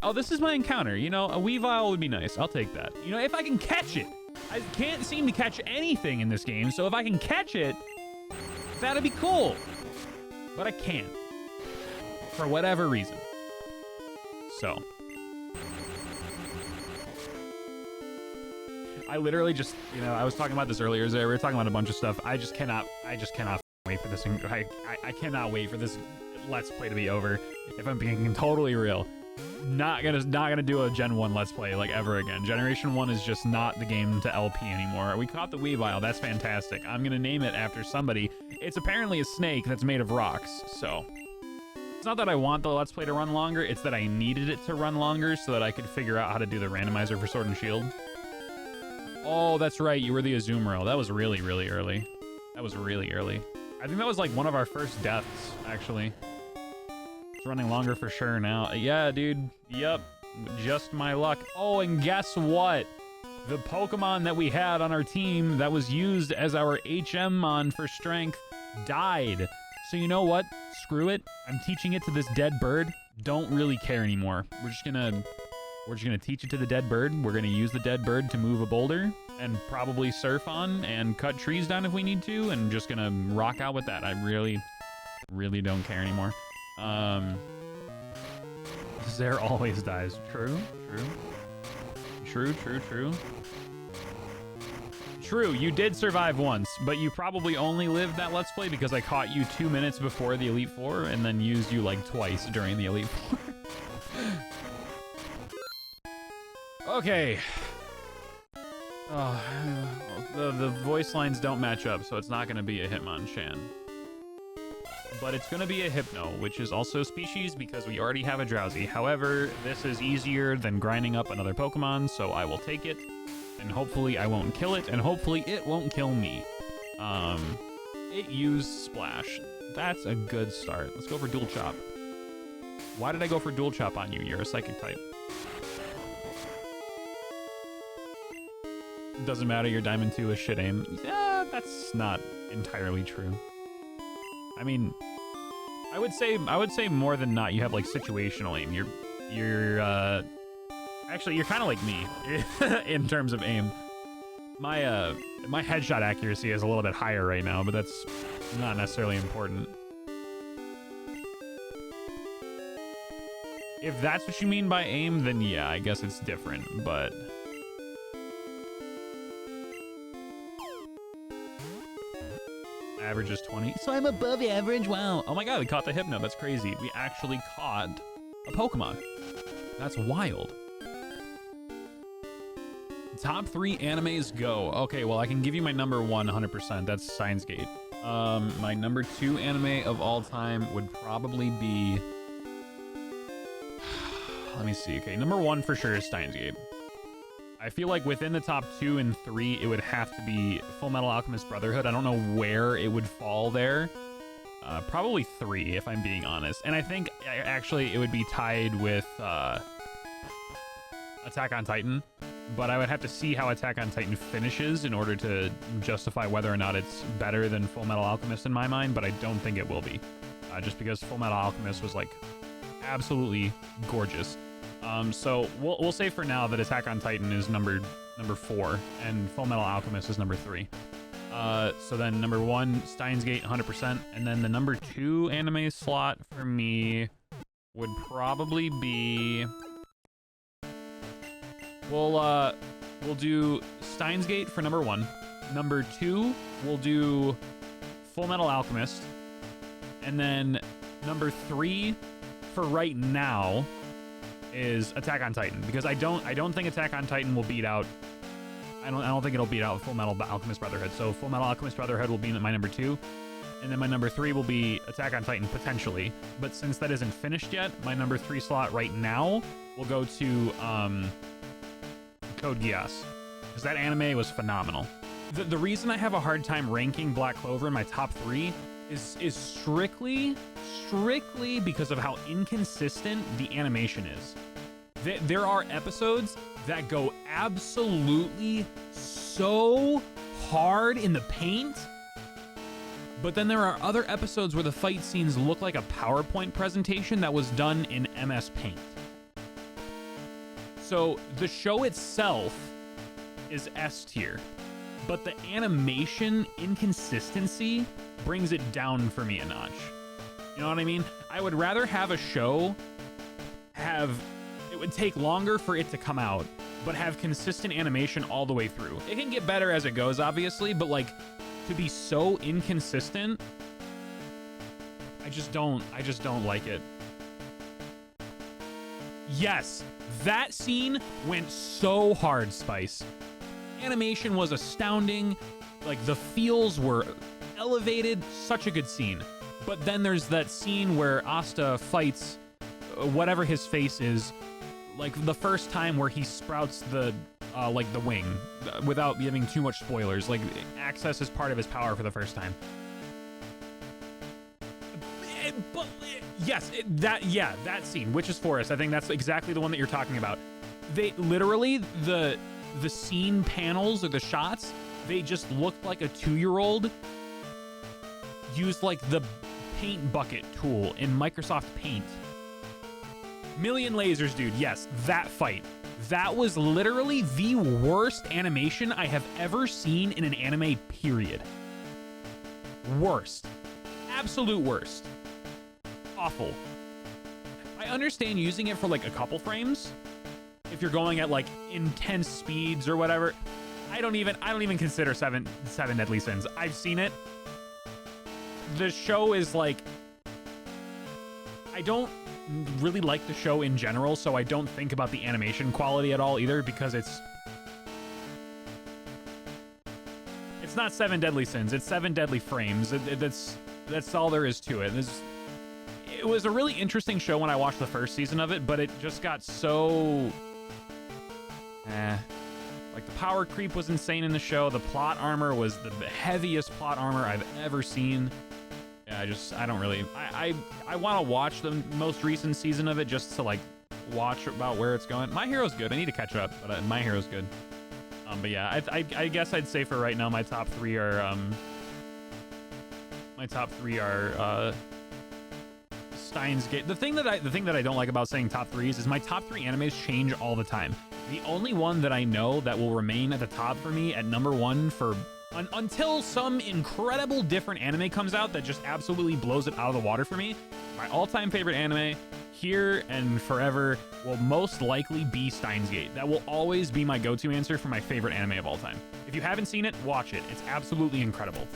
Oh, this is my encounter. You know, a Weavile would be nice. I'll take that. You know, if I can catch it. I can't seem to catch anything in this game, so if I can catch it, that'd be cool. But I can't. For whatever reason. So. I literally just, you know, I was talking about this earlier. We were talking about a bunch of stuff. I just cannot wait for this. I cannot wait for this Let's Play to be over. If I'm being totally real. Not gonna do a Gen 1 Let's Play like ever again. Generation 1 is just not the game to LP anymore. We caught the Weavile. That's fantastic. I'm gonna name it after somebody. It's apparently a snake that's made of rocks, so. It's not that I want the Let's Play to run longer, it's that I needed it to run longer so that I could figure out how to do the randomizer for Sword and Shield. Oh, that's right, you were the Azumarill. That was really, really early. That was really early. I think that was like one of our first deaths, actually. It's running longer for sure now. Yeah, dude. Yep. Just my luck. Oh, and guess what? The Pokemon that we had on our team that was used as our HM-mon for strength died. So you know what? Screw it. I'm teaching it to this dead bird. Don't really care anymore. We're just gonna teach it to the dead bird. We're gonna use the dead bird to move a boulder and probably surf on and cut trees down if we need to, and just gonna rock out with that. I really don't care anymore. Zare always dies. True. True, you did survive once, but you probably only lived that Let's Play because I caught you 2 minutes before the Elite Four and then used you like twice during the Elite Four. Okay. Oh, the voice lines don't match up, so it's not gonna be a Hitmonchan. But it's going to be a Hypno, which is also species because we already have a Drowsy. However, this is easier than grinding up another Pokemon, so I will take it. And hopefully I won't kill it, and hopefully it won't kill me. It used Splash. That's a good start. Let's go for Dual Chop. Why did I go for Dual Chop on you? You're a Psychic type. Doesn't matter, your Diamond 2 is shit aim. Yeah, that's not entirely true. I mean, I would say more than not you have like situational aim. You're actually you're kind of like me in terms of aim. My headshot accuracy is a little bit higher right now, but that's not necessarily important. If that's what you mean by aim, then yeah, I guess it's different, but average is 20, so I'm above average. Wow. Oh my god, we caught the Hypno. That's crazy. We actually caught a Pokemon. That's wild. Top 3 animes go. Okay, well, I can give you my number 1 100%. That's Steins Gate. My number 2 anime of all time would probably be... Let me see. Okay, number 1 for sure is Steins Gate. I feel like within the top 2 and 3, it would have to be Full Metal Alchemist Brotherhood. I don't know where it would fall there. Probably 3, if I'm being honest. And I think, actually, it would be tied with Attack on Titan. But I would have to see how Attack on Titan finishes in order to justify whether or not it's better than Full Metal Alchemist in my mind, but I don't think it will be. Just because Full Metal Alchemist was, like, absolutely gorgeous. So we'll say for now that Attack on Titan is number 4 and Full Metal Alchemist is number 3. So then number 1, Steins Gate 100%, and then the number 2 anime slot for me would probably be we'll do Steins Gate for number 1. Number 2, we'll do Full Metal Alchemist, and then number 3 for right now is Attack on Titan, because I don't think Attack on Titan will beat out. I don't think it'll beat out Full Metal Alchemist Brotherhood. So Full Metal Alchemist Brotherhood will be my number 2, and then my number 3 will be Attack on Titan potentially. But since that isn't finished yet, my number 3 slot right now will go to Code Geass, because that anime was phenomenal. The reason I have a hard time ranking Black Clover in my top 3 is strictly because of how inconsistent the animation is. There are episodes that go absolutely so hard in the paint, but then there are other episodes where the fight scenes look like a PowerPoint presentation that was done in MS Paint. So the show itself is S tier, but the animation inconsistency brings it down for me a notch. You know what I mean? I would rather have a show it would take longer for it to come out, but have consistent animation all the way through. It can get better as it goes, obviously, but like to be so inconsistent, I just don't like it. Yes, that scene went so hard, Spice. Animation was astounding. Like the feels were elevated. Such a good scene. But then there's that scene where Asta fights whatever his face is, like the first time where he sprouts the like the wing, without giving too much spoilers. Like accesses part of his power for the first time. But yes, that scene, Witch's Forest. I think that's exactly the one that you're talking about. They literally the scene panels or the shots, they just looked like a 2-year-old used like the paint bucket tool in Microsoft Paint. Million lasers, dude. Yes, that fight. That was literally the worst animation I have ever seen in an anime, period. Worst. Absolute worst. Awful. I understand using it for like a couple frames if you're going at like intense speeds or whatever. I don't even consider seven Deadly Sins. I've seen it. The show is like, I don't really like the show in general, so I don't think about the animation quality at all either, because it's not 7 Deadly Sins, it's 7 Deadly Frames. That's all there is to it. It was a really interesting show when I watched the first season of it, but it just got so like the power creep was insane in the show. The plot armor was the heaviest plot armor I've ever seen. Yeah, I don't really, I want to watch the most recent season of it just to like watch about where it's going. My Hero's good. I need to catch up, but My Hero's good. But yeah, I guess I'd say for right now my top three are Steins Gate. The thing that I don't like about saying top threes is my top 3 animes change all the time. The only one that I know that will remain at the top for me at number 1 for until some incredible different anime comes out that just absolutely blows it out of the water for me, my all-time favorite anime here and forever will most likely be Steins Gate. That will always be my go-to answer for my favorite anime of all time. If you haven't seen it, watch it. It's absolutely incredible.